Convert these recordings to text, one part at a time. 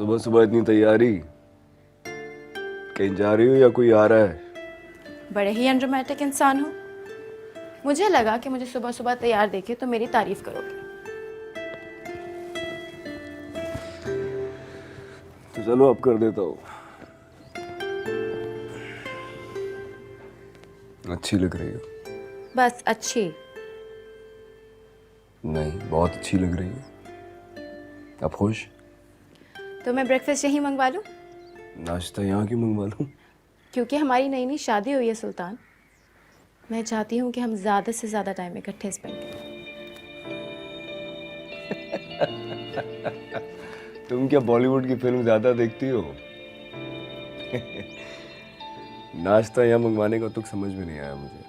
सुबह सुबह इतनी तैयारी, कहीं जा रही हो या कोई आ रहा है? बड़े ही अनरोमांटिक इंसान हो। मुझे लगा कि मुझे सुबह सुबह तैयार देखे तो मेरी तारीफ करोगे। तो चलो अब कर देता हूँ। अच्छी लग रही हो। बस अच्छी? नहीं, बहुत अच्छी लग रही हो। अब खुश? तो मैं ब्रेकफास्ट यहीं मंगवा लूँ? नाश्ता यहाँ क्यों मंगवा लूँ? क्योंकि हमारी नई नई शादी हुई है सुल्तान। मैं चाहती हूँ कि हम ज़्यादा से ज़्यादा टाइम इकट्ठे स्पेंड करें। तुम क्या बॉलीवुड की फिल्म ज्यादा देखती हो? नाश्ता यहाँ मंगवाने का तुक समझ में नहीं आया मुझे।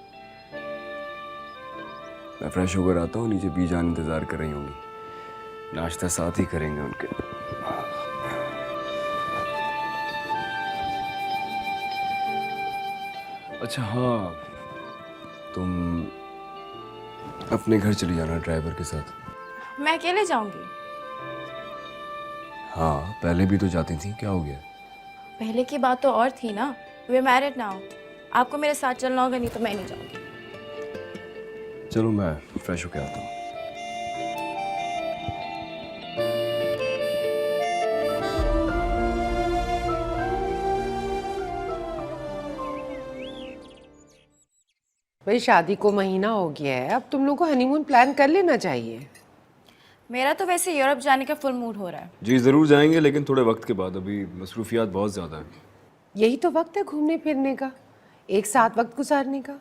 मैं फ्रेश होकर आता हूँ, नीचे बीजान इंतजार कर रही होंगी। नाश्ता साथ ही करेंगे उनके। अच्छा हाँ, तुम अपने घर चली जाना ड्राइवर के साथ। मैं अकेले जाऊंगी? हाँ, पहले भी तो जाती थी, क्या हो गया? पहले की बात तो और थी ना। We are married now. आपको मेरे साथ चलना होगा, नहीं तो मैं नहीं जाऊंगी। चलो मैं फ्रेश होके आता हूँ। भाई शादी को महीना हो गया है, अब तुम लोग को हनीमून प्लान कर लेना चाहिए। मेरा तो वैसे यूरोप जाने का फुल मूड हो रहा है। जी जरूर जाएंगे, लेकिन थोड़े वक्त के बाद। अभी मसरूफियात बहुत ज्यादा है। यही तो वक्त है घूमने फिरने का, एक साथ वक्त गुजारने का।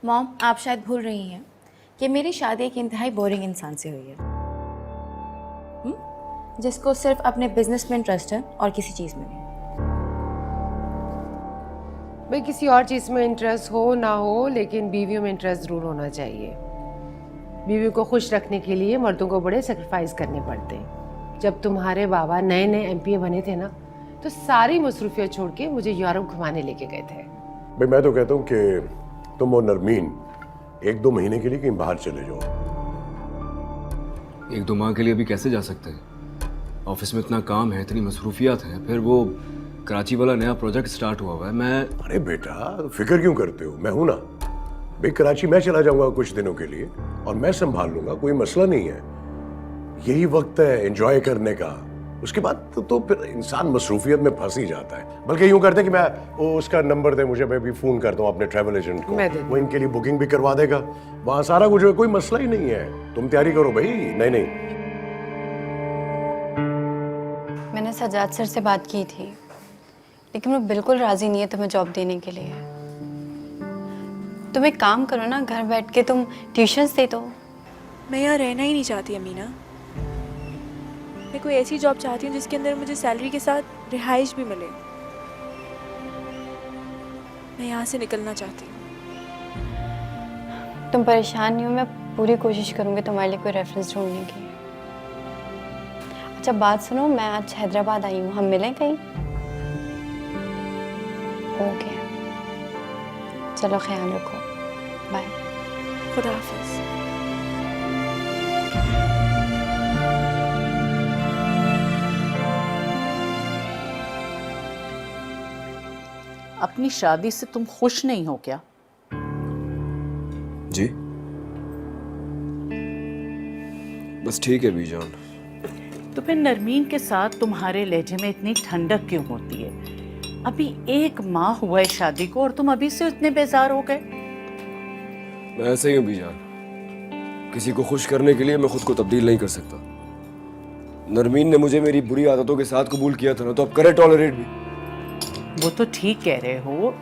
मॉम, आप शायद भूल रही हैं कि मेरी शादी एक इंतहाई बोरिंग इंसान से हुई है। जिसको सिर्फ अपने बिजनेस में इंटरेस्ट है और किसी चीज़ में नहीं। भाई किसी और चीज में इंटरेस्ट हो ना हो, लेकिन बीवियों में इंटरेस्ट जरूर होना चाहिए। बीवियों को खुश रखने के लिए मर्दों को बड़े सेक्रीफाइस करने पड़ते हैं। जब तुम्हारे बाबा नए नए एमपी बने थे ना, तो सारी मसरूफियत छोड़ के मुझे यूरोप घुमाने लेके गए थे। भाई मैं तो कहता हूँ कि तुम और नरमीन 1-2 महीने के लिए कहीं बाहर चले जाओ। 1-2 माह के लिए भी कैसे जा सकते हैं? ऑफिस में इतना काम है, इतनी मसरूफियात हैं, फिर वो कराची वाला नया प्रोजेक्ट स्टार्ट हुआ है। मैं अरे बेटा फिक्र क्यों करते हो, मैं हूं ना। भाई कराची मैं चला जाऊंगा कुछ दिनों के लिए और मैं संभाल लूंगा, कोई मसला नहीं है। यही वक्त है एंजॉय करने का। उसके बाद तो फिर इंसान मसरूफियत में फंस ही जाता है। बल्कि यूं करते कि मैं वो उसका नंबर दे मुझे, मैं भी फोन करता हूँ अपने ट्रैवल एजेंट को, वो इनके लिए बुकिंग भी करवा देगा। वहां सारा कुछ कोई मसला ही नहीं है। तुम तैयारी करो भाई। नहीं मैंने सजाद सर से बात की थी, लेकिन वो बिल्कुल राजी नहीं है तुम्हें जॉब देने के लिए। तुम एक काम करो ना, घर बैठ के तुम ट्यूशंस दे दो। मैं यहाँ रहना ही नहीं चाहती अमीना। मैं कोई ऐसी जॉब चाहती हूँ जिसके अंदर मुझे सैलरी के साथ रिहाइश भी मिले। मैं यहाँ से निकलना चाहती हूँ। तुम परेशान नहीं हो, मैं पूरी कोशिश करूँगी तुम्हारे लिए कोई रेफरेंस ढूंढने की। अच्छा बात सुनो, मैं आज हैदराबाद आई हूँ, हम मिलें कहीं? ओके चलो, ख्याल रखो, बाय। खुदा हाफिज़। अपनी शादी से तुम खुश नहीं हो क्या? जी बस ठीक है बीजान। तो फिर नरमीन के साथ तुम्हारे लहजे में इतनी ठंडक क्यों होती है? अभी 1 माह हुआ है शादी को और तुम अभी से इतने बेजार हो गए। मैं ऐसे ही हूँ बीजान, किसी को खुश करने के लिए मैं खुद को तब्दील नहीं कर सकता। नरमीन ने मुझे मेरी बुरी आदतों के साथ कबूल किया था ना, तो अब करे टॉलरेट भी। वो तो ठीक कह रहे हो,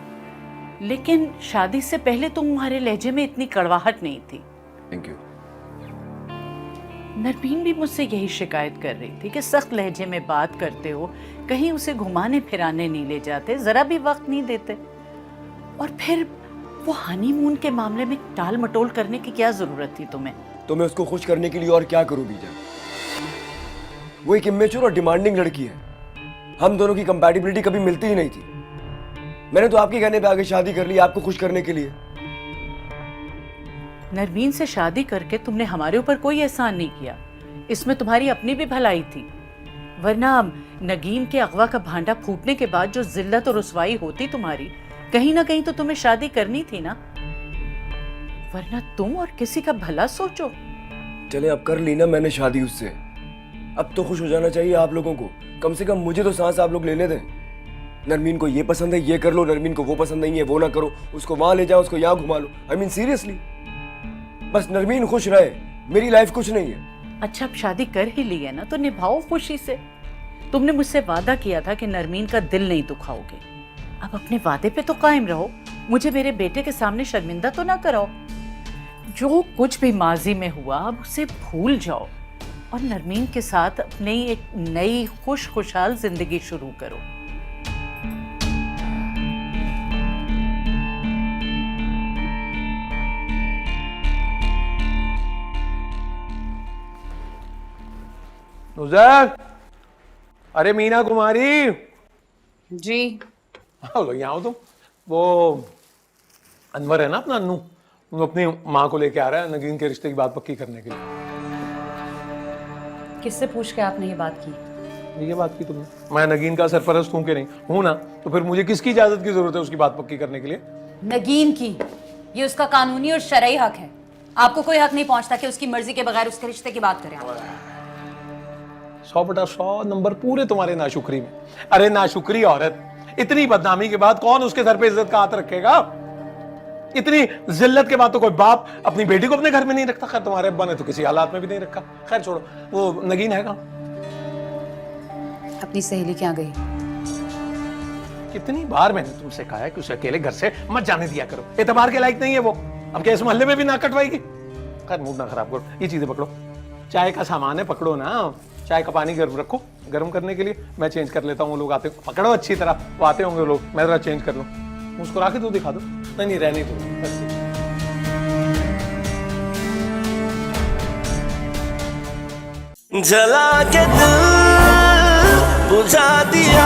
लेकिन शादी से पहले तुम्हारे लहजे में इतनी कड़वाहट नहीं थी। Thank you. नरमीन भी मुझसे यही शिकायत कर रही थी कि सख्त लहजे में बात करते हो, कहीं उसे घुमाने फिराने नहीं ले जाते, जरा भी वक्त नहीं देते। और फिर वो हनीमून के मामले में टाल मटोल करने की क्या जरूरत थी तुम्हें? तो मैं उसको खुश करने के लिए और क्या करूं बीजान? वो एक इमेच्योर और डिमांडिंग लड़की है। हम दोनों की कंपैटिबिलिटी कभी मिलती ही नहीं थी। मैंने तो आपके कहने पे आगे शादी कर ली, आपको खुश करने के लिए। नरमीन से शादी करके तुमने हमारे ऊपर कोई एहसान नहीं किया, इसमें तुम्हारी अपनी भी भलाई थी। वरना नगीन के अगवा का भांडा फूटने के बाद जो जिल्लत और रुसवाई होती तुम्हारी, कहीं ना कहीं तो तुम्हें शादी करनी थी ना, वरना तुम और किसी का भला सोचो। चले अब कर ली ना मैंने शादी उससे, अब तो खुश हो जाना चाहिए आप लोगों को। कम से कम मुझे तो सांस आप लोग लेने दें। नरमीन को ये पसंद है ये कर लो, नरमीन को वो पसंद नहीं है वो ना करो, उसको वहां ले जाओ, उसको यहाँ घुमा लो। आई मीन सीरियसली, बस नरमीन खुश रहे, मेरी लाइफ कुछ नहीं है। अच्छा, अब शादी कर ही ली है ना तो निभाओ खुशी से। तुमने मुझसे वादा किया था कि नरमीन का दिल नहीं दुखाओगे, अब अपने वादे पे तो कायम रहो। मुझे मेरे बेटे के सामने शर्मिंदा तो ना कराओ। जो कुछ भी माजी में हुआ अब उसे भूल जाओ और नरमीन के साथ अपनी एक नई खुशहाल जिंदगी शुरू करो। नुज़ैर, अरे मीना कुमारी जी। लो यहाँ हो तुम। वो अनवर है ना अपना अन्नू, वो अपनी माँ को लेके आ रहा है नगीन के रिश्ते की बात पक्की करने के लिए। किससे पूछ के आपने ये बात की? ये बात की तुमने? मैं नगीन का सरपरस्त हूँ कि नहीं हूँ ना, तो फिर मुझे किसकी इजाजत की जरूरत है उसकी बात पक्की करने के लिए? नगीन की। ये उसका कानूनी और शरई हक है। आपको कोई हक नहीं पहुंचता कि उसकी मर्जी के बगैर उसके रिश्ते की बात करें आप। 100/100 नंबर पूरे तुम्हारे नाशुक्री में। अरे नाशुक्री औरत, इतनी बदनामी के बाद कौन उसके सर पे इज्जत का हाथ रखेगा? इतनी जिल्लत के बाद तो कोई बाप अपनी बेटी को अपने घर में नहीं रखता। खैर तुम्हारे अब्बा ने तो किसी हालात में भी नहीं रखा। खैर छोड़ो, वो नगीन है कहाँ? अपनी सहेली के यहाँ गई। कितनी बार मैंने तुमसे कहा है कि उसे अकेले घर से मत जाने दिया करो, एतबार के लायक नहीं है वो। अब क्या इस मोहल्ले में भी ना कटवाएगी? खैर मूड ना खराब करो, ये चीजें पकड़ो, चाय का सामान है पकड़ो ना। चाय का पानी गर्म रखो, गर्म करने के लिए मैं चेंज कर लेता हूँ। वो लोग आते पकड़ो अच्छी तरह, वो आते होंगे लोग, मैं जरा चेंज कर लूँ। मुस्कुरा के तो दिखा दो। नहीं रहने दो। जला के दिल बुझा दिया